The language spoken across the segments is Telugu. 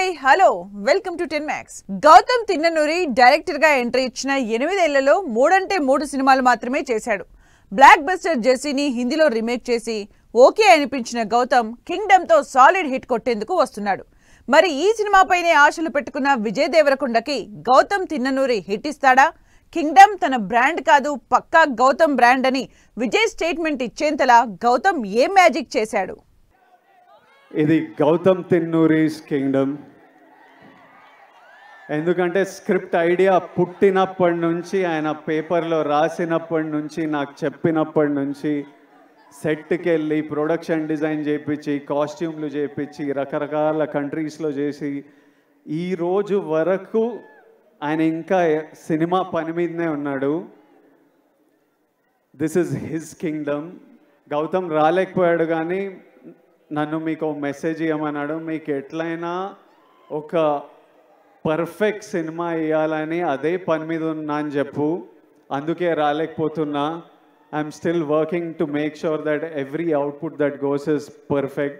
Hi hello welcome to 10 Max. Gautam Tinnanuri director గా ఎంట్రీ ఇచ్చిన 8 ఏళ్లలో 3 సినిమాలు మాత్రమే చేశాడు. బ్లాక్ బస్టర్ జెర్సీని హిందీలో రీమేక్ చేసి ఓకే అనిపించిన గౌతమ్ కింగ్డమ్ తో సాలిడ్ హిట్ కొట్టేందుకు వస్తున్నాడు. మరి ఈ సినిమాపైనే ఆశలు పెట్టుకున్న విజయ్ దేవరకొండకి గౌతమ్ తిన్ననూరి హిట్ ఇస్తాడా? కింగ్డమ్ తన బ్రాండ్ కాదు, పక్కా గౌతమ్ బ్రాండ్ అని విజయ్ స్టేట్మెంట్ ఇచ్చేంతలా గౌతమ్ ఏం మ్యాజిక్ చేశాడు? ఇది గౌతమ్ తిన్నూరిస్ కింగ్డమ్. ఎందుకంటే స్క్రిప్ట్ ఐడియా పుట్టినప్పటి నుంచి, ఆయన పేపర్లో రాసినప్పటి నుంచి, నాకు చెప్పినప్పటి నుంచి, సెట్కి వెళ్ళి ప్రొడక్షన్ డిజైన్ చేయించి, కాస్ట్యూమ్లు చేయించి, రకరకాల కంట్రీస్లో చేసి, ఈరోజు వరకు ఆయన ఇంకా సినిమా పని మీదనే ఉన్నాడు. This is his kingdom. Gautam రాలేకపోయాడు, కానీ నన్ను మీకు మెసేజ్ ఇవ్వమన్నాడు. మీకు ఎట్లయినా ఒక పర్ఫెక్ట్ సినిమా ఇవ్వాలని అదే పని మీద ఉన్నా అని చెప్పు. అందుకే రాలేకపోతున్నా. I'm still working to make sure that every output that goes is perfect.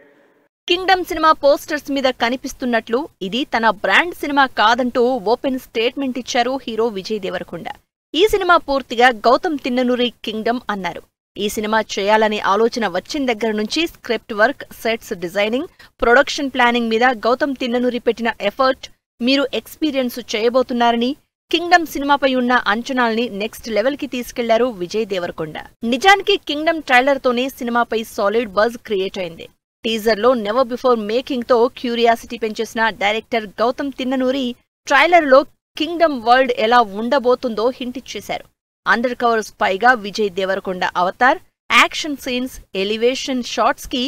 Kingdom సినిమా పోస్టర్స్ మీద కనిపిస్తున్నట్లు ఇది తన బ్రాండ్ సినిమా కాదంటూ ఓపెన్ స్టేట్మెంట్ ఇచ్చారు హీరో విజయ్ దేవరకొండ. ఈ సినిమా పూర్తిగా గౌతమ్ తిన్ననూరి కింగ్డమ్ అన్నారు. ఈ సినిమా చేయాలనే ఆలోచన వచ్చిన దగ్గర నుంచి script work, sets designing, production planning మీద గౌతమ్ తిన్ననూరి పెట్టిన ఎఫర్ట్ మీరు ఎక్స్పీరియన్స్ చేయబోతున్నారని, కింగ్డమ్ సినిమాపై ఉన్న అంచనాల్ని నెక్స్ట్ లెవెల్ కి తీసుకెళ్లారు విజయ్ దేవరకొండ. నిజానికి కింగ్డమ్ ట్రైలర్ తోనే సినిమాపై సాలిడ్ బజ్ క్రియేట్ అయింది. టీజర్ లో నెవర్ బిఫోర్ మేకింగ్ తో క్యూరియాసిటీ పెంచేసిన డైరెక్టర్ గౌతమ్ తిన్ననూరి ట్రైలర్ లో కింగ్డమ్ వరల్డ్ ఎలా ఉండబోతుందో హింట్ ఇచ్చేశారు. అండర్ కవర్ స్పైగా విజయ్ దేవరకొండ అవతార్, యాక్షన్ సీన్స్, ఎలివేషన్ షాట్స్ కి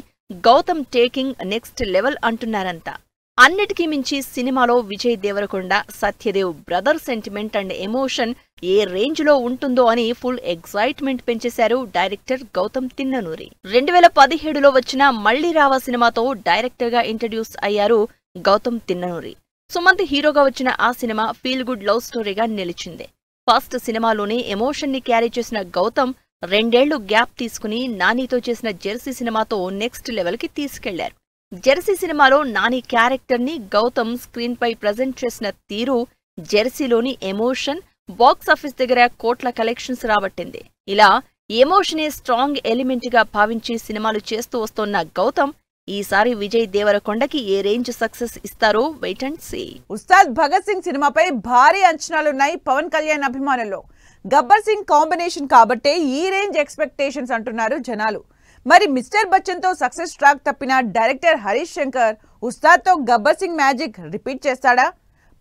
గౌతమ్ టేకింగ్ నెక్స్ట్ లెవెల్ అంటున్నారంతా. అన్నిటికీ మించి సినిమాలో Vijay Deverakonda, Satyadev brother sentiment and emotion ఏ రేంజ్ లో ఉంటుందో అని ఫుల్ ఎగ్జైట్మెంట్ పెంచేశారు డైరెక్టర్ గౌతమ్ తిన్ననూరి. 2017లో వచ్చిన మళ్లీ రావా సినిమాతో డైరెక్టర్ గా ఇంట్రడ్యూస్ అయ్యారు గౌతమ్ తిన్ననూరి. సుమంత్ హీరోగా వచ్చిన ఆ సినిమా ఫీల్ గుడ్ లవ్ స్టోరీగా నిలిచింది. ఫస్ట్ సినిమాలోనే ఎమోషన్ ని క్యారీ చేసిన గౌతమ్ 2 ఏళ్లు గ్యాప్ తీసుకుని నానితో చేసిన జెర్సీ సినిమాతో నెక్స్ట్ లెవెల్ కి తీసుకెళ్లారు. జెర్సీ సినిమాలో నాని క్యారెక్టర్ ని గౌతమ్ స్క్రీన్ పై ప్రజెంట్ చేసిన తీరు, జెర్సీలోని ఎమోషన్ బాక్సాఫీస్ దగ్గర కోట్ల కలెక్షన్స్ రాబట్టింది. ఇలా ఎమోషనే స్ట్రాంగ్ ఎలిమెంట్ గా భావించి సినిమాలు చేస్తూ వస్తోన్న గౌతమ్ ఈసారి విజయ్ దేవరకొండకి ఏ రేంజ్ సక్సెస్ ఇస్తారో wait and see. Ustaad Bhagat Singh సినిమాపై భారీ అంచనాలున్నాయి పవన్ కళ్యాణ్ అభిమానుల్లో. గబ్బర్ సింగ్ కాంబినేషన్ కాబట్టే ఈ రేంజ్ ఎక్స్పెక్టేషన్స్ అంటున్నారు జనాలు. మరి మిస్టర్ బచ్చన్ తో సక్సెస్ ట్రాక్ తప్పిన డైరెక్టర్ హరీష్ శంకర్ ఉస్తాద్ తో గబ్బర్ సింగ్ మ్యాజిక్ రిపీట్ చేస్తాడా?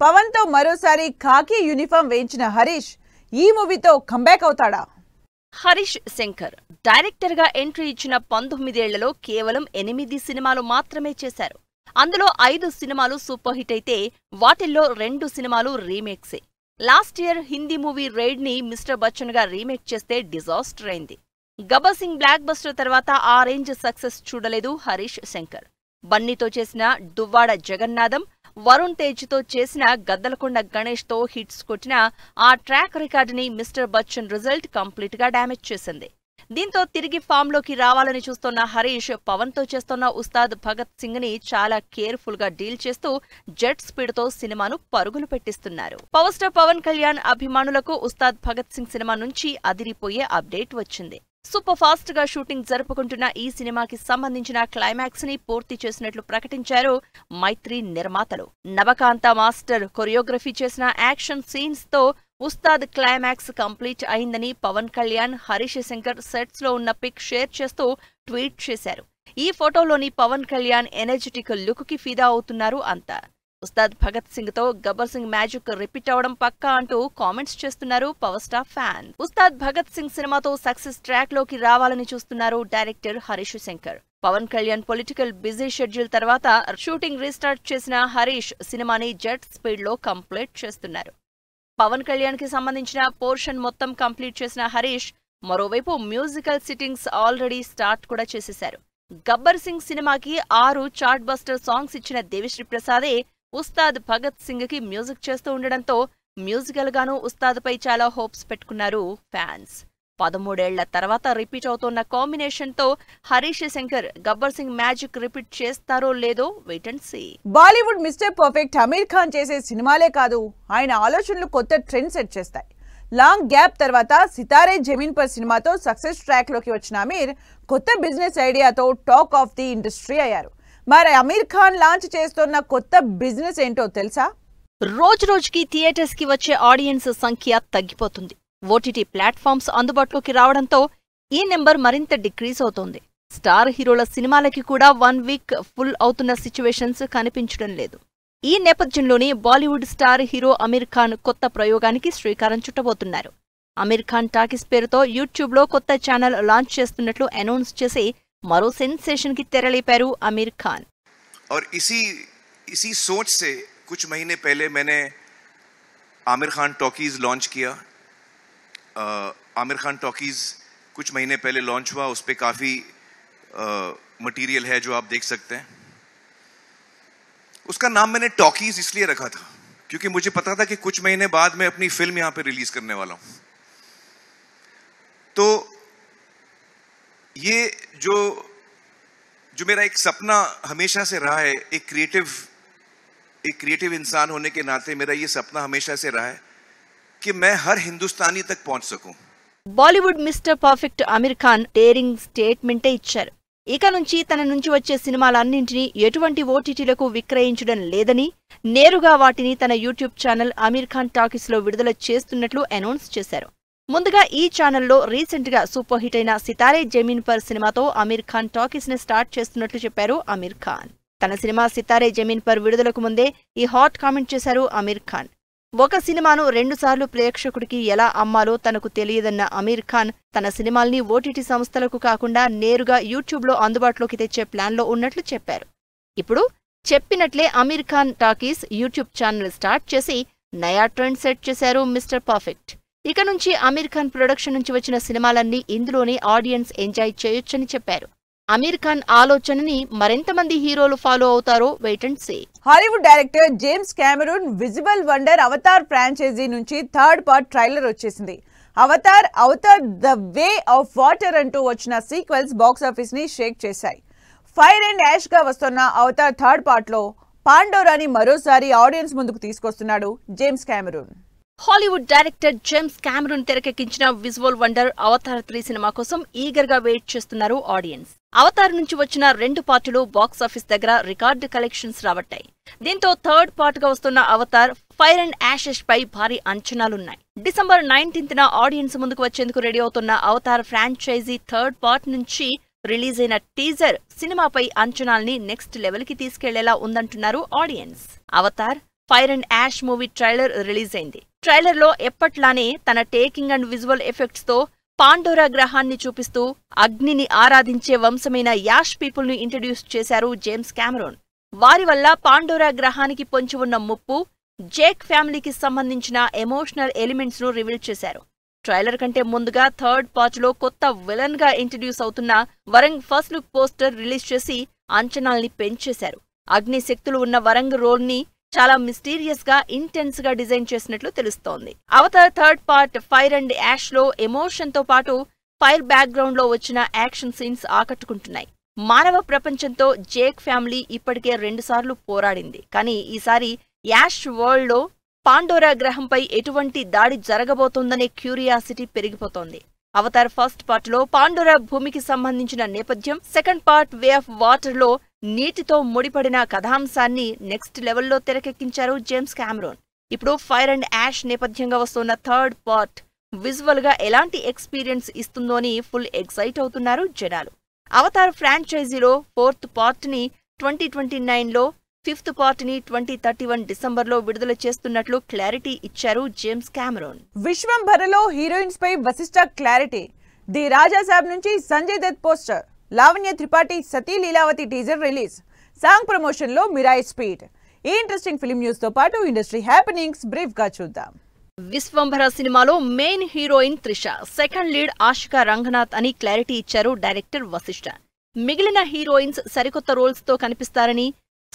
పవన్ తో మరోసారి ఖాకీ యూనిఫామ్ వేయించిన హరీష్ ఈ మూవీతో కంబ్యాక్ అవుతాడా? హరీష్ శంకర్ డైరెక్టర్ గా ఎంట్రీ ఇచ్చిన 19 ఏళ్లలో కేవలం 8 సినిమాలు మాత్రమే చేశారు. అందులో 5 సినిమాలు సూపర్ హిట్ అయితే వాటిల్లో 2 సినిమాలు రీమేక్సే. Last year Hindi movie Raid ని మిస్టర్ బచ్చన్ గా రీమేక్ చేస్తే డిజాస్టర్ అయింది. గబ్బర్ సింగ్ బ్లాక్ బస్టర్ తర్వాత ఆ రేంజ్ సక్సెస్ చూడలేదు హరీష్ శంకర్. బన్నీతో చేసిన దువ్వాడ జగన్నాథం, వరుణ్ తేజ్ తో చేసిన గద్దలకొండ గణేష్ తో హిట్స్ కొట్టిన ఆ ట్రాక్ రికార్డుని మిస్టర్ బచ్చన్ రిజల్ట్ కంప్లీట్ గా డ్యామేజ్ చేసింది. దీంతో తిరిగి ఫామ్ లోకి రావాలని చూస్తున్న హరీష్ పవన్ తో చేస్తున్న ఉస్తాద్ భగత్ సింగ్ ని చాలా కేర్ఫుల్ గా డీల్ చేస్తూ జెట్ స్పీడ్ తో సినిమాను పరుగులు పెట్టిస్తున్నారు. పవర్ స్టార్ పవన్ కళ్యాణ్ అభిమానులకు ఉస్తాద్ భగత్ సింగ్ సినిమా నుంచి అదిరిపోయే అప్డేట్ వచ్చింది. సూపర్ ఫాస్ట్ గా షూటింగ్ జరుపుకుంటున్న ఈ సినిమాకి సంబంధించిన క్లైమాక్స్ ని పూర్తి చేసినట్లు ప్రకటించారు మైత్రి నిర్మాతలు. నవకాంత మాస్టర్ కొరియోగ్రఫీ చేసిన యాక్షన్ సీన్స్ తో ఉస్తాద్ క్లైమాక్స్ కంప్లీట్ అయిందని పవన్ కళ్యాణ్, హరీష్ శంకర్ సెట్స్ లో ఉన్న పిక్ షేర్ చేస్తూ ట్వీట్ చేశారు. ఈ ఫోటోలోని పవన్ కళ్యాణ్ ఎనర్జెటిక్ లుక్ కి ఫిదా అవుతున్నారు అంతా. ఉస్తాద్ భగత్ సింగ్ తో గబ్బర్ సింగ్ మ్యాజిక్ రిపీట్ అవడం పక్కా అంటూ కామెంట్స్ చేస్తున్నారు power star fan. Ustaad Bhagat Singh సినిమాతో సక్సెస్ ట్రాక్ లోకి రావాలని చూస్తున్నారు director Harish Shankar. Pawan Kalyan political busy schedule తర్వాత షూటింగ్ రీస్టార్ట్ చేసిన హరీష్ సినిమాని జెట్ స్పీడ్ లో కంప్లీట్ చేస్తున్నారు. పవన్ కళ్యాణ్ కి సంబంధించిన పోర్షన్ మొత్తం కంప్లీట్ చేసిన హరీష్ మరోవైపు మ్యూజికల్ సిట్టింగ్స్ ఆల్రెడీ స్టార్ట్ కూడా చేసేశారు. గబ్బర్ సింగ్ సినిమాకి 6 చార్ట్ బస్టర్ సాంగ్స్ ఇచ్చిన దేవిశ్రీ ప్రసాదే ఉస్తాద్ భగత్ సింగ్ కి మ్యూజిక్ చేస్తూ ఉండడంతో మ్యూజికల్ గానూ ఉస్తాద్ పై చాలా హోప్స్ పెట్టుకున్నారు ఫ్యాన్స్. 13 ఏళ్ల తర్వాత రిపీట్ అవుతున్న కాంబినేషన్తో హరీష్ శంకర్ గబ్బర్ సింగ్ మ్యాజిక్ రిపీట్ చేస్తారో లేదో wait and see. Bollywood Mister perfect Aamir Khan చేసే సినిమాలే కాదు, ఆయన ఆలోచనలు కొత్త ట్రెండ్ సెట్ చేస్తాయి. లాంగ్ గ్యాప్ తర్వాత సితారే జమీన్ పర్ సినిమాతో సక్సెస్ ట్రాక్ లోకి వచ్చిన అమీర్ కొత్త బిజినెస్ ఐడియాతో టాక్ ఆఫ్ ది ఇండస్ట్రీ అయ్యారు. మరి అమీర్ ఖాన్ లాంచ్ చేస్తున్న కొత్త బిజినెస్ ఏంటో తెలుసా? రోజు రోజుకి థియేటర్స్ కి వచ్చే ఆడియన్స్ సంఖ్య తగ్గిపోతుంది. ఓటీటీ ప్లాట్ఫామ్స్ అందుబాటులోకి రావడంతో ఈ నెంబర్ మరింత డిక్రీజ్ అవుతోంది. స్టార్ హీరోల సినిమాలకి కూడా 1 వీక్ ఫుల్ అవుతున్న సిచ్యువేషన్స్ కనిపించడం లేదు. ఈ నేపథ్యంలోనే బాలీవుడ్ స్టార్ హీరో అమీర్ ఖాన్ కొత్త ప్రయోగానికి శ్రీకారం చుట్టబోతున్నారు. అమీర్ ఖాన్ టాకీస్ పేరుతో యూట్యూబ్లో కొత్త ఛానల్ లాంచ్ చేస్తున్నట్లు అనౌన్స్ చేసి మరో సెన్సేషన్ కి తెరలేపారు అమీర్ ఖాన్. और इसी सोच से कुछ महीने पहले मैंने आमिर खान टॉकीज लॉन्च किया. आमिर खान टॉकीज कुछ महीने पहले लॉन्च हुआ. उस पे काफ़ी मटेरियल है जो आप देख सकते हैं. उसका नाम मैंने टॉकीज इसलिए रखा था क्योंकि मुझे पता था कि कुछ महीने बाद मैं अपनी फिल्म यहाँ पे रिलीज करने वाला हूँ. तो ये जो मेरा एक सपना हमेशा से रहा है, एक क्रिएटिव इंसान होने के नाते मेरा ये सपना हमेशा से रहा है कि मैं हर हिंदुस्तानी तक पहुंच सकूं. Bollywood Mister perfect Aamir Khan daring స్టేట్మెంటే ఇచ్చారు. ఇక నుంచి తన నుంచి వచ్చే సినిమాలన్నింటినీ ఎటువంటి ఓటీటీలకు విక్రయించడం లేదని, నేరుగా వాటిని తన YouTube channel Aamir Khan Talkies లో విడుదల చేస్తున్నట్లు అనౌన్స్ చేశారు. ముందుగా ఈ ఛానల్లో రీసెంట్ గా సూపర్ హిట్ అయిన సితారే జమీన్ పర్ సినిమాతో అమీర్ ఖాన్ టాకీస్ ని స్టార్ట్ చేస్తున్నట్లు చెప్పారు అమీర్ ఖాన్. తన సినిమా సితారే జమీన్ పర్ విడుదలకు ముందే ఈ హాట్ కామెంట్ చేశారు అమీర్ ఖాన్. ఒక సినిమాను 2 సార్లు ప్రేక్షకుడికి ఎలా అమ్మాలో తనకు తెలియదన్న అమీర్ ఖాన్ తన సినిమాల్ని ఓటీటీ సంస్థలకు కాకుండా నేరుగా యూట్యూబ్లో అందుబాటులోకి తెచ్చే ప్లాన్లో ఉన్నట్లు చెప్పారు. ఇప్పుడు చెప్పినట్లే Aamir Khan Talkies YouTube channel start చేసి నయా ట్రెండ్ సెట్ చేశారు మిస్టర్ పర్ఫెక్ట్. ఇక నుంచి అమీర్ ఖాన్ ప్రొడక్షన్ నుంచి వచ్చిన సినిమాలన్నీ ఇందులోనే ఆడియన్స్ ఎంజాయ్ చేయొచ్చని చెప్పారు. అమీర్ ఖాన్ ఆలోచనని మరెంతమంది హీరోలు ఫాలో అవుతారో wait and see. Hollywood director James Cameron visual wonder Avatar franchise నుంచి 3rd పార్ట్ ట్రైలర్ వచ్చేసింది. Avatar the way of water అంటూ వచ్చిన సీక్వెల్స్ బాక్సాఫీస్ ని షేక్ చేశాయి. ఫైర్ అండ్ యాష్ గా వస్తున్న అవతార్ 3rd పార్ట్ లో పాండోరాని మరోసారి ఆడియన్స్ ముందుకు తీసుకొస్తున్నాడు James Cameron. Hollywood director James Cameron తెరకెక్కించిన విజువల్ వండర్ అవతార్ 3 సినిమా కోసం ఈగర్ గా వెయిట్ చేస్తున్నారు ఆడియన్స్. అవతార్ నుంచి వచ్చిన 2 పార్టులు బాక్సాఫీస్ దగ్గర రికార్డు కలెక్షన్స్ రాబట్టాయి. దీంతో 3rd పార్ట్ గా వస్తున్న అవతార్ ఫైర్ అండ్ యాషెస్ పై భారీ అంచనాలున్నాయి. డిసెంబర్ 19న ఆడియన్స్ ముందుకు వచ్చేందుకు రెడీ అవుతున్న అవతార్ ఫ్రాంచైజీ 3rd పార్ట్ నుంచి రిలీజ్ అయిన టీజర్ సినిమాపై అంచనాల్ని నెక్స్ట్ లెవెల్ కి తీసుకెళ్లేలా ఉందంటున్నారు audience. Avatar fire and ash movie trailer release అయింది. ట్రైలర్ లో ఎప్పట్లానే తన టేకింగ్ అండ్ విజువల్ ఎఫెక్ట్స్ తో పాండోరా గ్రహాన్ని చూపిస్తూ అగ్నిని ఆరాధించే వంశమైన యాష్ పీపుల్ ని ఇంట్రడ్యూస్ చేశారు జేమ్స్ కెమెరూన్. వారి వల్ల పాండోరా గ్రహానికి పొంచి ఉన్న ముప్పు, జేక్ ఫ్యామిలీకి సంబంధించిన ఎమోషనల్ ఎలిమెంట్స్ ను రివీల్ చేశారు. ట్రైలర్ కంటే ముందుగా 3rd పార్ట్ లో కొత్త విలన్ గా ఇంట్రడ్యూస్ అవుతున్న వరంగ్ ఫస్ట్ లుక్ పోస్టర్ రిలీజ్ చేసి అంచనాల్ని పెంచేశారు. అగ్ని శక్తులు ఉన్న వరంగ్ రోల్ ని చాలా మిస్టీరియస్ గా ఇంటెన్స్ గా డిజైన్ చేసినట్లు తెలుస్తోంది. Avatar 3rd part fire and ash లో ఎమోషన్ తో పాటు ఫైర్ బ్యాక్గ్రౌండ్ లో వచ్చిన యాక్షన్ సీన్స్ ఆకట్టుకుంటున్నాయి. మానవ ప్రపంచంతో జేక్ ఫ్యామిలీ ఇప్పటికే 2 సార్లు పోరాడింది. కానీ ఈసారి యాష్ వరల్డ్ లో పాండోరా గ్రహంపై ఎటువంటి దాడి జరగబోతోందనే క్యూరియాసిటీ పెరిగిపోతోంది. అవతార్ 1st పార్ట్ లో పాండోరా భూమికి సంబంధించిన నేపథ్యం, 2nd part way of water లో నీటితో ముడిపడిన కథాంశాన్ని నెక్స్ట్ లెవెల్లో తెరకెక్కించారు జేమ్స్ కెమెరూన్. ఇప్పుడు ఫైర్ అండ్ యాష్ నేపథ్యంగా వస్తున్న 3rd పార్ట్ విజువల్ గా ఎలాంటి ఎక్స్పీరియన్స్ ఇస్తుందో అని ఫుల్ ఎక్సైట్ అవుతున్నారు జనాలు. అవతార్ ఫ్రాంచైజీలో 4th పార్ట్ ని 2029లో, 5th పార్ట్ ని 2031 డిసెంబర్లో విడుదల చేస్తున్నట్లు క్లారిటీ ఇచ్చారు జేమ్స్ కెమెరూన్. విశ్వంభరలో హీరోయిన్స్ పై వశిష్ఠ క్లారిటీ. ది రాజా సాబ్ నుంచి Sanjay Dutt poster, Lavanya Tripathi Sati Leelavathi teaser release, song promotion లో మిరాయి స్పీడ్. ఈ ఇంట్రెస్టింగ్ ఫిల్మ్ న్యూస్ తో పాటు ఇండస్ట్రీ హ్యాపెనింగ్స్ బ్రీఫ్ గా చూద్దాం. విశ్వంభర సినిమాలో main heroine Trisha, second lead Ashika Ranganath అని క్లారిటీ ఇచ్చారు డైరెక్టర్ వశిష్ఠ. మిగిలిన హీరోయిన్స్ సరికొత్త రోల్స్ తో కనిపిస్తారని,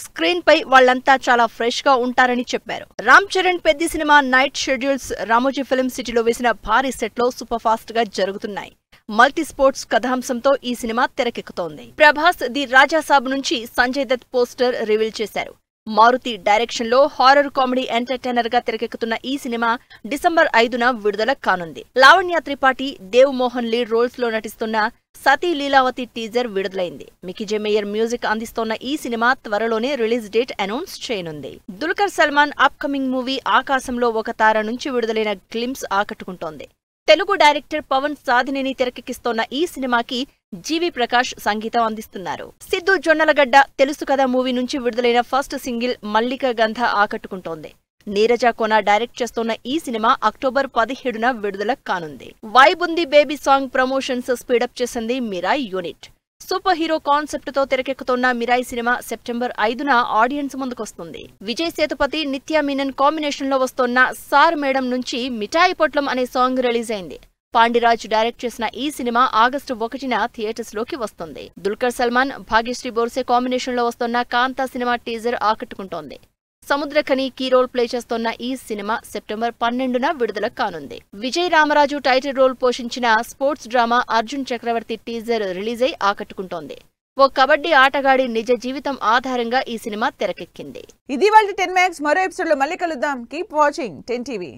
స్క్రీన్ పై వాళ్లంతా చాలా ఫ్రెష్ గా ఉంటారని చెప్పారు. రామ్ చరణ్ పెద్ద cinema night schedules Ramoji film సిటీలో వేసిన భారీ సెట్ లో సూపర్ ఫాస్ట్ గా జరుగుతున్నాయి. మల్టీ స్పోర్ట్స్ కథాంశంతో ఈ సినిమా తెరకెక్కుతోంది. ప్రభాస్ ది రాజాసాబ్ నుంచి సంజయ్ దత్ పోస్టర్ రివీల్ చేశారు. మారుతి డైరెక్షన్ లో హారర్ కామెడీ ఎంటర్టైనర్ గా తెరకెక్కుతున్న ఈ సినిమా డిసెంబర్ 5న విడుదల కానుంది. లావణ్య త్రిపాఠి, దేవ్ మోహన్ లీడ్ రోల్స్ లో నటిస్తున్న సతీ లీలావతి టీజర్ విడుదలైంది. మికీ జె మేయర్ మ్యూజిక్ అందిస్తోన్న ఈ సినిమా త్వరలోనే రిలీజ్ డేట్ అనౌన్స్ చేయనుంది. Dulquer Salman up coming movie ఆకాశంలో ఒక తార నుంచి విడుదలైన గ్లింప్స్ ఆకట్టుకుంటోంది. తెలుగు డైరెక్టర్ పవన్ సాధినేని తెరకెక్కిస్తోన్న ఈ సినిమాకి జీవి ప్రకాష్ సంగీతం అందిస్తున్నారు. సిద్ధు జొన్నలగడ్డ తెలుసు కదా మూవీ నుంచి విడుదలైన ఫస్ట్ సింగిల్ మల్లిక గంధ ఆకట్టుకుంటోంది. నీరజ కోన డైరెక్ట్ చేస్తోన్న ఈ సినిమా అక్టోబర్ 17న విడుదల కానుంది. వైబుంది బేబీ సాంగ్ ప్రమోషన్స్ స్పీడప్ చేసింది Mirai unit. Super hero concept తో తెరకెక్కుతున్న మిరాయ్ సినిమా సెప్టెంబర్ 5న ఆడియన్స్ ముందుకొస్తుంది. విజయ్ సేతుపతి, నిత్యా మీనన్ కాంబినేషన్ లో వస్తోన్న సార్ మేడం నుంచి మిఠాయి పొట్లం అనే సాంగ్ రిలీజ్ అయింది. పాండిరాజ్ డైరెక్ట్ చేసిన ఈ సినిమా ఆగస్టు 1న థియేటర్స్ లోకి వస్తుంది. దుల్కర్ సల్మాన్, భాగ్యశ్రీ బోర్సే కాంబినేషన్ లో వస్తోన్న కాంతా సినిమా టీజర్ ఆకట్టుకుంటోంది. సముద్రఖని కీ రోల్ ప్లే చేస్తోన్న ఈ సినిమా సెప్టెంబర్ 12న విడుదల కానుంది. విజయ్ రామరాజు టైటిల్ రోల్ పోషించిన sports drama Arjun Chakravarthy teaser release అయి ఆకట్టుకుంటోంది. ఓ కబడ్డీ ఆటగాడి నిజ జీవితం ఆధారంగా ఈ సినిమా తెరకెక్కింది. ఇది వాళ్ళ 10 మ్యాక్స్. మరో ఎపిసోడ్ లో మళ్ళీ కలుద్దాం. Keep watching 10 TV.